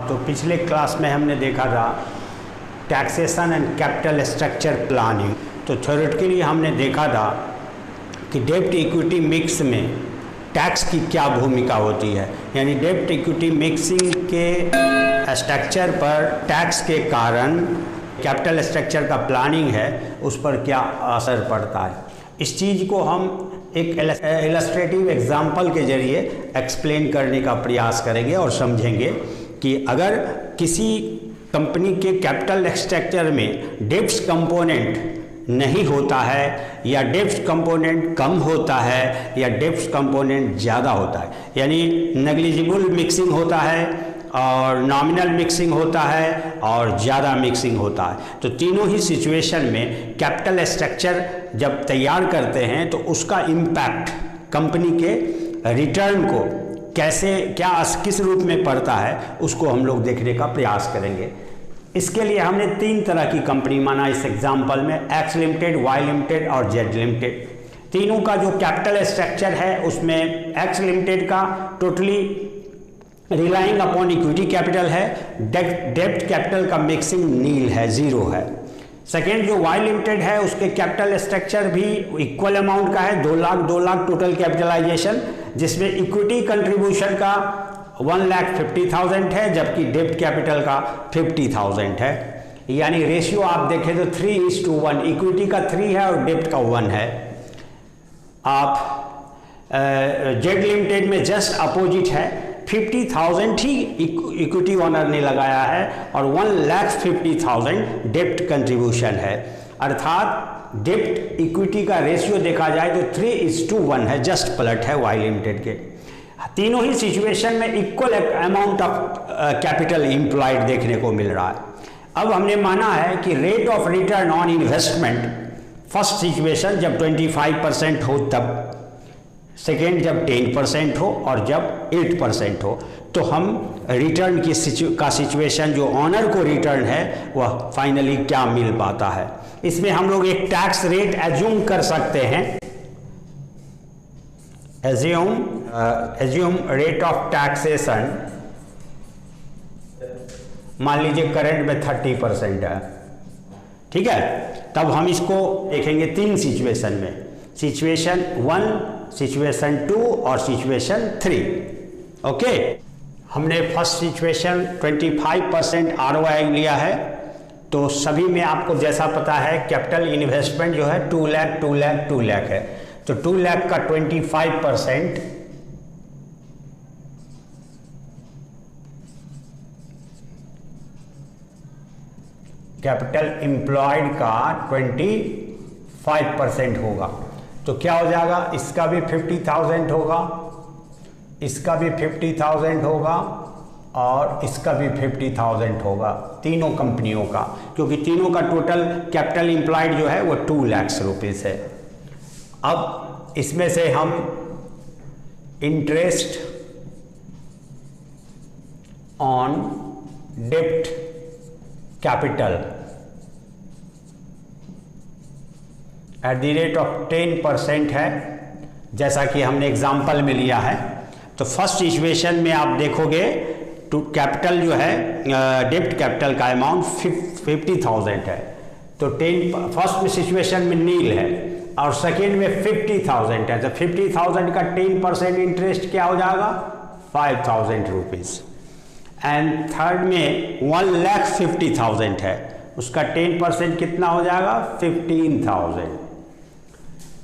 तो पिछले क्लास में हमने देखा था taxation and capital structure planning. तो थ्योरेटिकली हमने देखा था कि डेब्ट इक्विटी मिक्स में टैक्स की क्या भूमिका होती है, यानी डेब्ट इक्विटी मिक्सिंग के स्ट्रक्चर पर टैक्स के कारण कैपिटल स्ट्रक्चर का प्लानिंग है उस पर क्या असर पड़ता है। इस चीज़ को हम एक इलस्ट्रेटिव एग्जाम्पल के जरिए एक्सप्लेन करने का प्रयास करेंगे और समझेंगे कि अगर किसी कंपनी के कैपिटल स्ट्रक्चर में डेब्ट्स कंपोनेंट नहीं होता है या डेब्ट्स कंपोनेंट कम होता है या डेब्ट्स कंपोनेंट ज़्यादा होता है, यानी नेग्लिजिबल मिक्सिंग होता है और नॉमिनल मिक्सिंग होता है और ज़्यादा मिक्सिंग होता है, तो तीनों ही सिचुएशन में कैपिटल स्ट्रक्चर जब तैयार करते हैं तो उसका इम्पैक्ट कंपनी के रिटर्न को किस रूप में पड़ता है उसको हम लोग देखने का प्रयास करेंगे। इसके लिए हमने तीन तरह की कंपनी माना इस एग्जाम्पल में, एक्स लिमिटेड, वाई लिमिटेड और जेड लिमिटेड। तीनों का जो कैपिटल स्ट्रक्चर है उसमें एक्स लिमिटेड का totally relying upon equity capital है, डेब्ट कैपिटल का मिक्सिंग नील है, जीरो है। सेकेंड जो वाई लिमिटेड है उसके कैपिटल स्ट्रक्चर भी इक्वल अमाउंट का है, 2 लाख टोटल कैपिटलाइजेशन, जिसमें इक्विटी कंट्रीब्यूशन का 1,50,000 है जबकि डेब्ट कैपिटल का 50,000 है। यानी रेशियो आप देखें तो 3:1, इक्विटी का 3 है और डेब्ट का 1 है। आप जेड लिमिटेड में जस्ट अपोजिट है, 50,000 ही इक्विटी ओनर ने लगाया है और 1,50,000 डेब्ट कंट्रीब्यूशन है, अर्थात डेब्ट इक्विटी का रेशियो देखा जाए तो 3:1 है, जस्ट पलट है वाई लिमिटेड के। तीनों ही सिचुएशन में equal amount of capital employed देखने को मिल रहा है। अब हमने माना है कि rate of return on investment first situation जब 25% हो तब, सेकेंड जब 10% हो और जब 8% हो, तो हम रिटर्न की सिचुएशन जो ऑनर को रिटर्न है वह फाइनली क्या मिल पाता है। इसमें हम लोग एक टैक्स रेट एज्यूम कर सकते हैं, एज्यूम रेट ऑफ टैक्सेशन मान लीजिए करंट में 30% है, ठीक है। तब हम इसको देखेंगे तीन सिचुएशन में, सिचुएशन 1, सिचुएशन 2 और सिचुएशन 3। ओके, हमने फर्स्ट सिचुएशन 25% ROI लिया है, तो सभी में आपको जैसा पता है कैपिटल इन्वेस्टमेंट जो है 2 लाख है, तो 2 लाख का 25% कैपिटल एम्प्लॉयड का 25% होगा, तो क्या हो जाएगा, इसका भी 50,000 होगा, इसका भी 50,000 होगा और इसका भी 50,000 होगा, तीनों कंपनियों का, क्योंकि तीनों का टोटल कैपिटल एम्प्लॉयड जो है वो 2 लाख रुपीस है। अब इसमें से हम इंटरेस्ट ऑन डेब्ट capital at the rate of 10% है, जैसा कि हमने एग्जाम्पल में लिया है। तो फर्स्ट सिचुएशन में आप देखोगे टू कैपिटल जो है डेब्ट कैपिटल का अमाउंट 50,000 है, तो फर्स्ट में सिचुएशन में नील है और सेकेंड में 50,000 है, तो 50,000 का 10% इंटरेस्ट क्या हो जाएगा, 5,000 रुपीज़। एंड थर्ड में 1,50,000 है, उसका 10% कितना हो जाएगा, 15,000।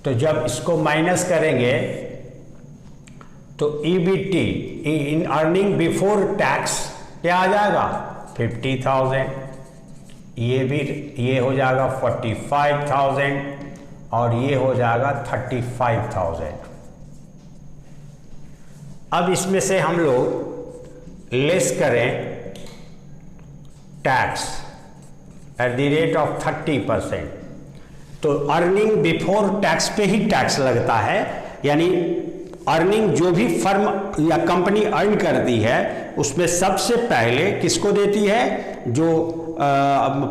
तो जब इसको माइनस करेंगे तो EBT in earning before tax क्या आ जाएगा, 50,000, ये हो जाएगा 45,000 और ये हो जाएगा 35,000। अब इसमें से हम लोग लेस करें tax at the rate of 30%, तो अर्निंग बिफोर टैक्स पे ही टैक्स लगता है, यानी अर्निंग जो भी फर्म या कंपनी अर्न करती है उसमें सबसे पहले किसको देती है, जो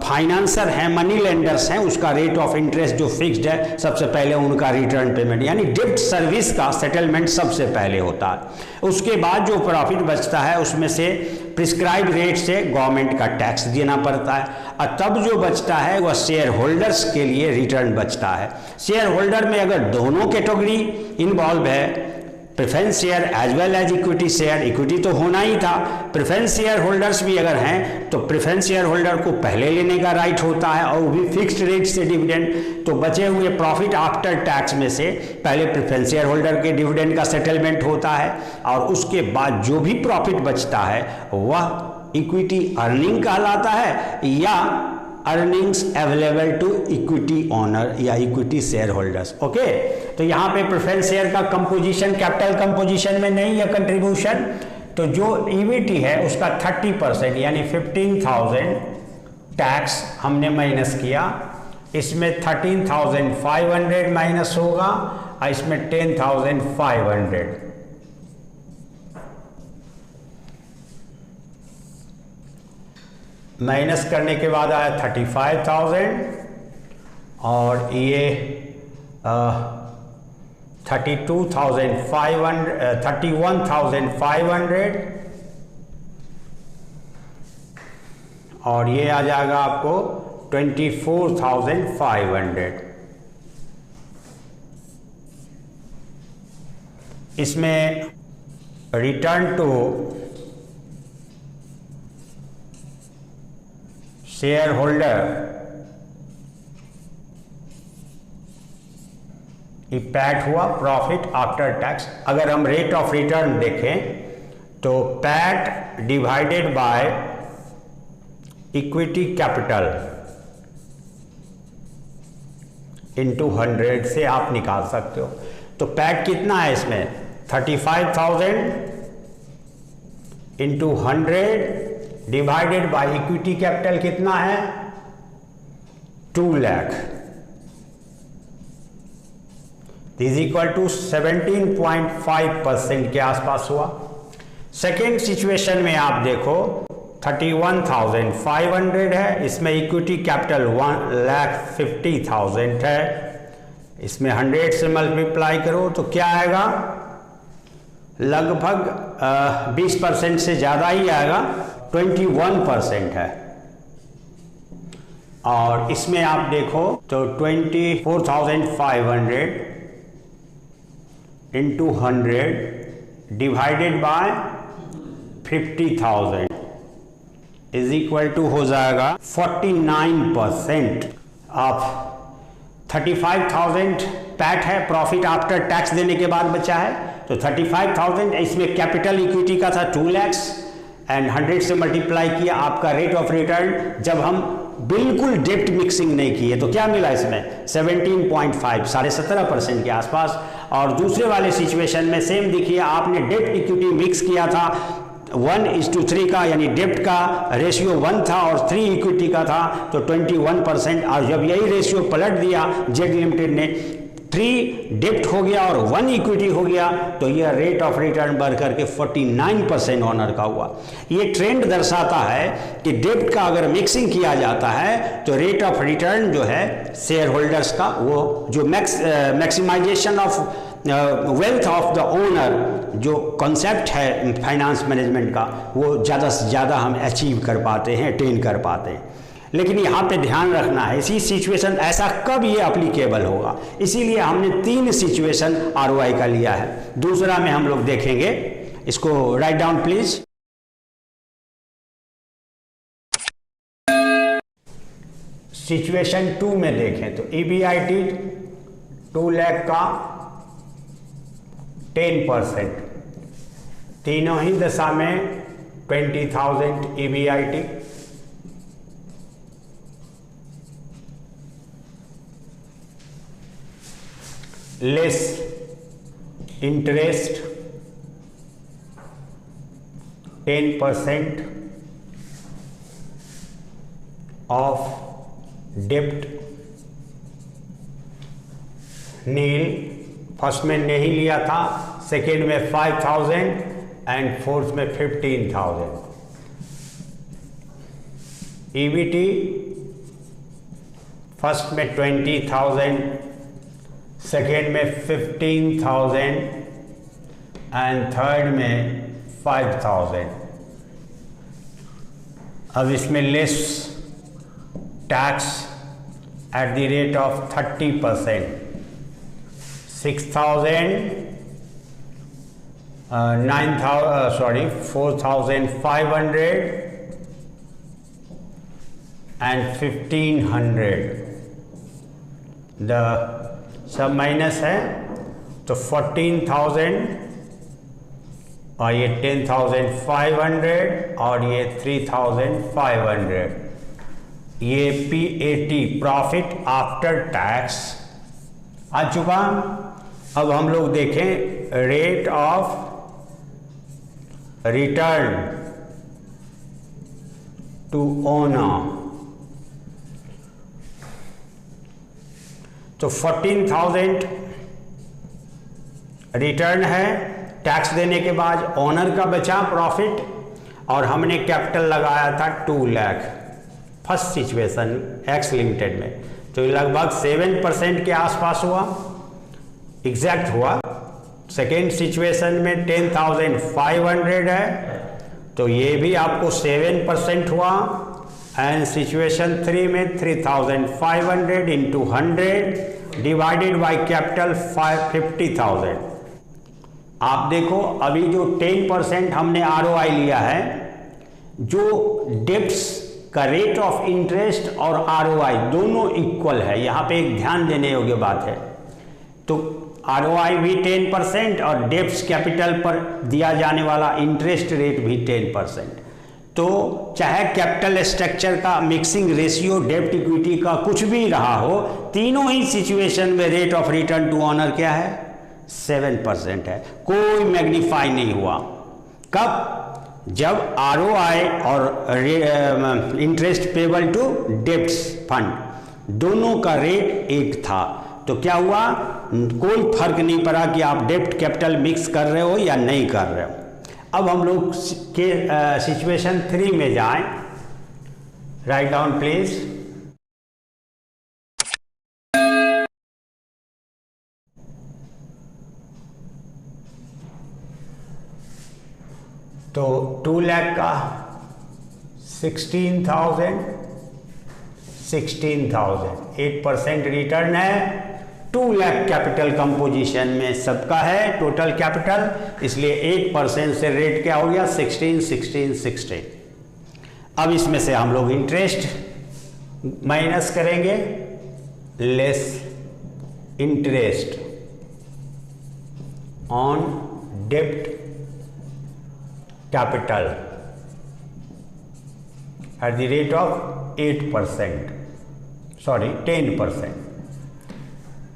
फाइनेंसर हैं, मनी लेंडर्स हैं, उसका रेट ऑफ इंटरेस्ट जो फिक्स्ड है, सबसे पहले उनका रिटर्न पेमेंट यानी डेब्ट सर्विस का सेटलमेंट सबसे पहले होता है। उसके बाद जो प्रॉफिट बचता है उसमें से प्रिस्क्राइब रेट से गवर्नमेंट का टैक्स देना पड़ता है, और तब जो बचता है वह शेयर होल्डर्स के लिए रिटर्न बचता है। शेयर होल्डर में अगर दोनों कैटेगरी इन्वॉल्व है, preference share as well as equity share, equity तो होना ही था, प्रेफरेंस शेयर होल्डर्स भी अगर हैं तो प्रेफरेंस शेयर होल्डर को पहले लेने का राइट होता है, और वो भी फिक्स्ड रेट से डिविडेंड। तो बचे हुए प्रॉफिट आफ्टर टैक्स में से पहले प्रेफरेंस शेयर होल्डर के डिविडेंड का सेटलमेंट होता है, और उसके बाद जो भी प्रॉफिट बचता है वह इक्विटी अर्निंग कहलाता है, या earnings available to equity owner या इक्विटी शेयर होल्डर्स। ओके, तो यहाँ पे प्रेफरेंस शेयर का कंपोजिशन कैपिटल कंपोजिशन में नहीं है कंट्रीब्यूशन, तो जो ईवीटी है उसका 30% यानी 15,000 टैक्स हमने माइनस किया, इसमें 13,500 माइनस होगा और इसमें 10,500। माइनस करने के बाद आया 35,000 और ये 31,500 और ये आ जाएगा आपको 24,500। इसमें return to share holder PAT हुआ प्रॉफिट आफ्टर टैक्स। अगर हम रेट ऑफ रिटर्न देखें तो PAT divided by equity capital into 100 से आप निकाल सकते हो। तो पैट कितना है इसमें 35,000 into 100 divided by equity capital कितना है 2 लाख इज इक्वल टू 17.5% के आसपास हुआ। सेकेंड सिचुएशन में आप देखो 31,500 है, इसमें इक्विटी कैपिटल 1,50,000 है, इसमें 100 से मल्टीप्लाई करो तो क्या आएगा लगभग 20% से ज़्यादा ही आएगा 21% है। और इसमें आप देखो तो 24,500 into 100 divided by 50,000 is equal to हो जाएगा 49%। आप 35,000 पैट है, प्रॉफिट आफ्टर टैक्स देने के बाद बचा है, तो 35,000 इसमें कैपिटल इक्विटी का था 2 लाख एंड 100 से मल्टीप्लाई किया। आपका रेट ऑफ रिटर्न जब हम बिल्कुल डेप्ट मिक्सिंग नहीं किए तो क्या मिला इसमें 17.5 17.5% के आसपास। और दूसरे वाले सिचुएशन में सेम देखिए आपने डेप्ट इक्विटी मिक्स किया था 1:3 का, यानी डेप्ट का रेशियो 1 था और 3 इक्विटी का था, तो 21%। और जब यही रेशियो पलट दिया जेड लिमिटेड ने 3 डेप्ट हो गया और 1 इक्विटी हो गया, तो यह रेट ऑफ रिटर्न बढ़ करके 49% ऑनर का हुआ। ये ट्रेंड दर्शाता है कि डेप्ट का अगर मिक्सिंग किया जाता है तो रेट ऑफ रिटर्न जो है शेयर होल्डर्स का वो जो maximisation of wealth of the owner जो कॉन्सेप्ट है फाइनेंस मैनेजमेंट का वो ज़्यादा से ज़्यादा हम अचीव कर पाते हैं, अटेन कर पाते हैं। लेकिन यहाँ पे ध्यान रखना है इसी सिचुएशन ऐसा कब ये एप्लीकेबल होगा, इसीलिए हमने 3 सिचुएशन आरओआई का लिया है। दूसरा में हम लोग देखेंगे, इसको राइट डाउन प्लीज। सिचुएशन 2 में देखें तो EBIT 2 लाख का 10%, तीनों ही दशा में 20,000 EBIT। लेस इंटरेस्ट 10% ऑफ डेप्ट नील। फर्स्ट में नहीं लिया था, सेकेंड में 5,000 एंड फोर्थ में 15,000। ईबीटी फर्स्ट में 20,000, सेकेंड में 15,000 एंड थर्ड में 5,000। अब इसमें less tax at the rate of 30%, 4,500 and 1,500, the sub minus है तो 14,000 और ये 10,500 और ये 3,500। ये PAT प्रॉफिट आफ्टर टैक्स आ चुका। अब हम लोग देखें rate of return to owner. तो 14,000 रिटर्न है, टैक्स देने के बाद ओनर का बचा प्रॉफिट, और हमने कैपिटल लगाया था 2 lakh first situation x limited में, तो लगभग 7% के आसपास हुआ, एग्जैक्ट हुआ। सेकेंड सिचुएशन में 10,500 है, तो ये भी आपको 7% हुआ। एंड सिचुएशन 3 में 3,500 इंटू 100 डिवाइडेड बाई कैपिटल 50,000। आप देखो अभी जो 10% हमने ROI लिया है, जो डेब्ट्स का रेट ऑफ इंटरेस्ट और ROI दोनों इक्वल है, यहाँ पे एक ध्यान देने योग्य बात है। तो ROI भी 10% और डेब्ट्स कैपिटल पर दिया जाने वाला इंटरेस्ट रेट भी 10%। तो चाहे कैपिटल स्ट्रक्चर का मिक्सिंग रेशियो डेब्ट इक्विटी का कुछ भी रहा हो, तीनों ही सिचुएशन में rate of return to owner क्या है? 7% है, कोई मैग्नीफाई नहीं हुआ। कब? जब ROI और interest payable to debts fund दोनों का रेट एक था, तो क्या हुआ? कोई फर्क नहीं पड़ा कि आप डेब्ट कैपिटल मिक्स कर रहे हो या नहीं कर रहे हो। अब हम लोग के सिचुएशन 3 में जाएं। Write down please. तो 2 लाख का 16,000, 8% रिटर्न है। 2 लाख कैपिटल कंपोजिशन में सबका है टोटल कैपिटल, इसलिए 8% से रेट क्या हो गया? 16। अब इसमें से हम लोग इंटरेस्ट माइनस करेंगे, लेस इंटरेस्ट ऑन डेब्ट capital at the rate of 10%।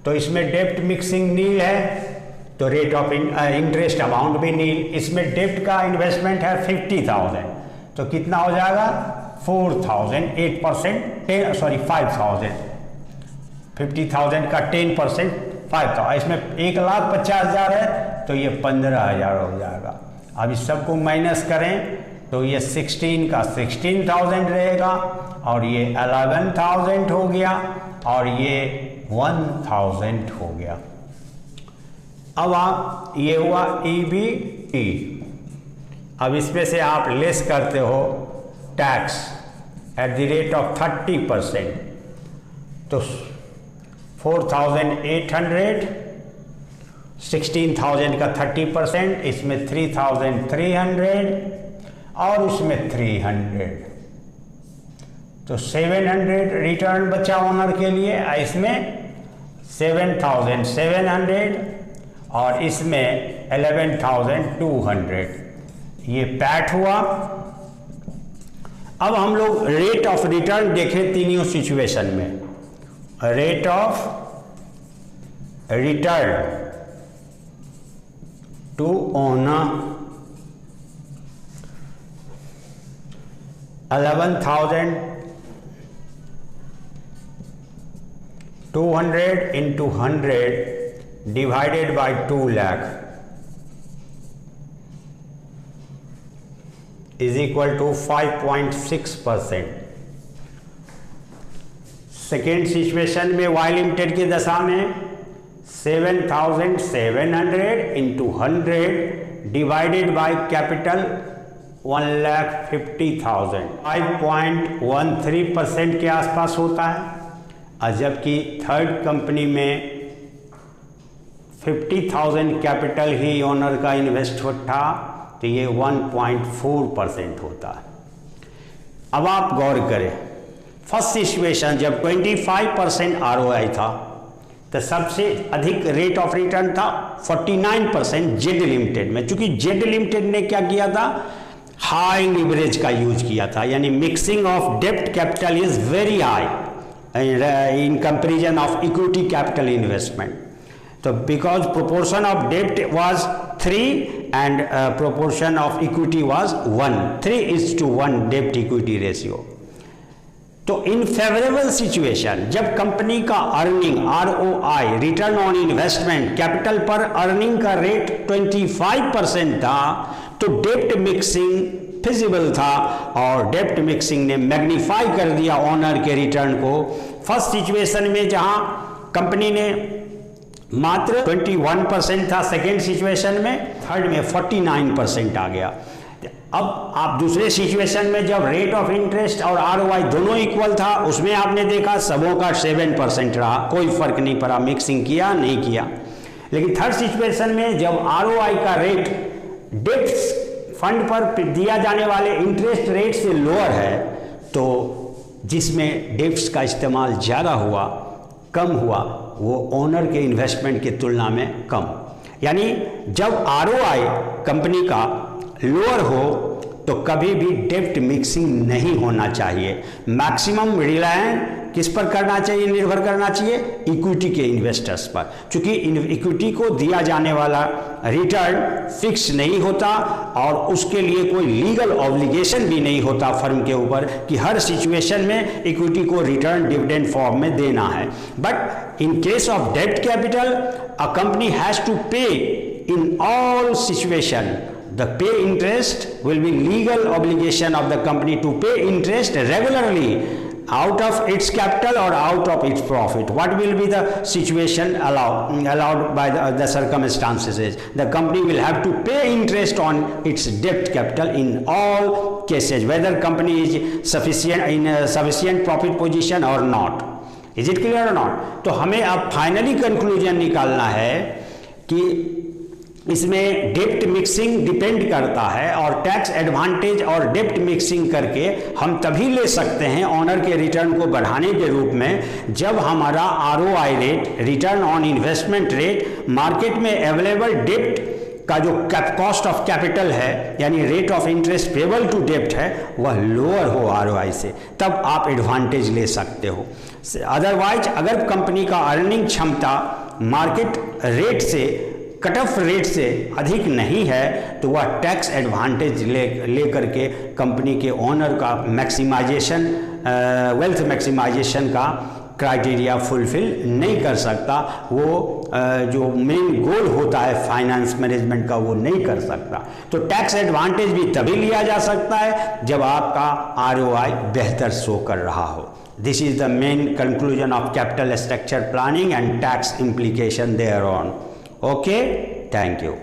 तो इसमें डेब्ट मिक्सिंग नील है, तो रेट ऑफ इंटरेस्ट अमाउंट भी नील। इसमें डेब्ट का इन्वेस्टमेंट है 50,000, तो कितना हो जाएगा? 4,000, 5,000। 50,000 का 10% 5,000, इसमें 1,50,000 है, तो ये 15,000 हो जाएगा। अब इस सबको माइनस करें तो ये 16 का 16,000 रहेगा, और ये 11,000 हो गया, और ये 1,000 हो गया। अब आप ये हुआ EBT। अब इसमें से आप लेस करते हो tax at the rate of 30%, तो 4,800, 16,000 का 30%, इसमें 3,300 और उसमें 300, तो 700 रिटर्न बचा ओनर के लिए। इसमें 7,700 और इसमें 11,200, ये पैट हुआ। अब हम लोग रेट ऑफ रिटर्न देखें तीनों सिचुएशन में। Rate of return to owner 11,200 into 100 divided by 2 lakh is equal to 5.6%। Second situation में वाई लिमिटेड की दशा में 7,700 इंटू 100 डिवाइडेड बाय कैपिटल 1,50,000 5.13% के आसपास होता है। और जबकि थर्ड कंपनी में 50,000 कैपिटल ही ओनर का इन्वेस्ट था, तो ये 1.4% होता है। अब आप गौर करें, फर्स्ट सिचुएशन जब 25% ROI था तो सबसे अधिक रेट ऑफ रिटर्न था 49% जेड लिमिटेड में। चूंकि जेड लिमिटेड ने क्या किया था, हाई लिवरेज का यूज किया था, यानी मिक्सिंग ऑफ डेब्ट capital is very high in comparison of equity capital investment. So because proportion of debt was 3 and proportion of equity was 1, 3:1 debt equity ratio. तो इन फेवरेबल सिचुएशन जब company का earning ROI return on investment capital पर earning का rate 25% था, तो डेप्ट mixing feasible था और डेप्ट mixing ने मैग्नीफाई कर दिया ओनर के रिटर्न को। फर्स्ट सिचुएशन में जहां कंपनी ने मात्र 21% था, सेकेंड सिचुएशन में, थर्ड में 49% आ गया। अब आप दूसरे सिचुएशन में जब रेट ऑफ इंटरेस्ट और ROI दोनों इक्वल था, उसमें आपने देखा सबों का 7% रहा, कोई फर्क नहीं पड़ा मिक्सिंग किया नहीं किया। लेकिन थर्ड सिचुएशन में जब ROI का रेट डेप्ट फंड पर दिया जाने वाले इंटरेस्ट रेट से लोअर है, तो जिसमें डेप्ट्स का इस्तेमाल ज़्यादा हुआ, कम हुआ, वो ओनर के इन्वेस्टमेंट की तुलना में कम। यानी जब ROI कंपनी का लोअर हो तो कभी भी डेप्ट मिक्सिंग नहीं होना चाहिए। मैक्सिमम रिलायंस किस पर करना चाहिए, निर्भर करना चाहिए इक्विटी के इन्वेस्टर्स पर। चूंकि इक्विटी को दिया जाने वाला रिटर्न फिक्स नहीं होता और उसके लिए कोई लीगल ऑब्लिगेशन भी नहीं होता फर्म के ऊपर कि हर सिचुएशन में इक्विटी को रिटर्न डिविडेंड फॉर्म में देना है। बट इन केस ऑफ डेब्ट capital a company has to pay in all situation. The pay interest will be legal obligation of the company to pay interest regularly out of its capital or out of its profit. What will be the situation allowed by the circumstances is the company will have to pay interest on its debt capital in all cases, whether company is sufficient in a sufficient profit position or not. Is it clear or not? तो हमें अब finally conclusion निकालना है कि इसमें डेप्ट mixing depend करता है और टैक्स एडवांटेज और डेप्ट मिक्सिंग करके हम तभी ले सकते हैं ऑनर के रिटर्न को बढ़ाने के रूप में जब हमारा ROI rate, return on investment rate, market में अवेलेबल डेप्ट का जो कॉस्ट ऑफ कैपिटल है यानी rate of interest payable to डेप्ट है वह लोअर हो ROI से, तब आप एडवांटेज ले सकते हो। अदरवाइज अगर कंपनी का अर्निंग क्षमता मार्केट रेट से, कट ऑफ रेट से अधिक नहीं है, तो वह टैक्स एडवांटेज ले करके कंपनी के ओनर का मैक्सिमाइजेशन, वेल्थ मैक्सिमाइजेशन का क्राइटेरिया फुलफिल नहीं कर सकता। वो जो मेन गोल होता है फाइनेंस मैनेजमेंट का वो नहीं कर सकता। तो टैक्स एडवांटेज भी तभी लिया जा सकता है जब आपका ROI बेहतर शो कर रहा हो। This is the main conclusion of capital structure planning and tax implication there on. Okay, thank you.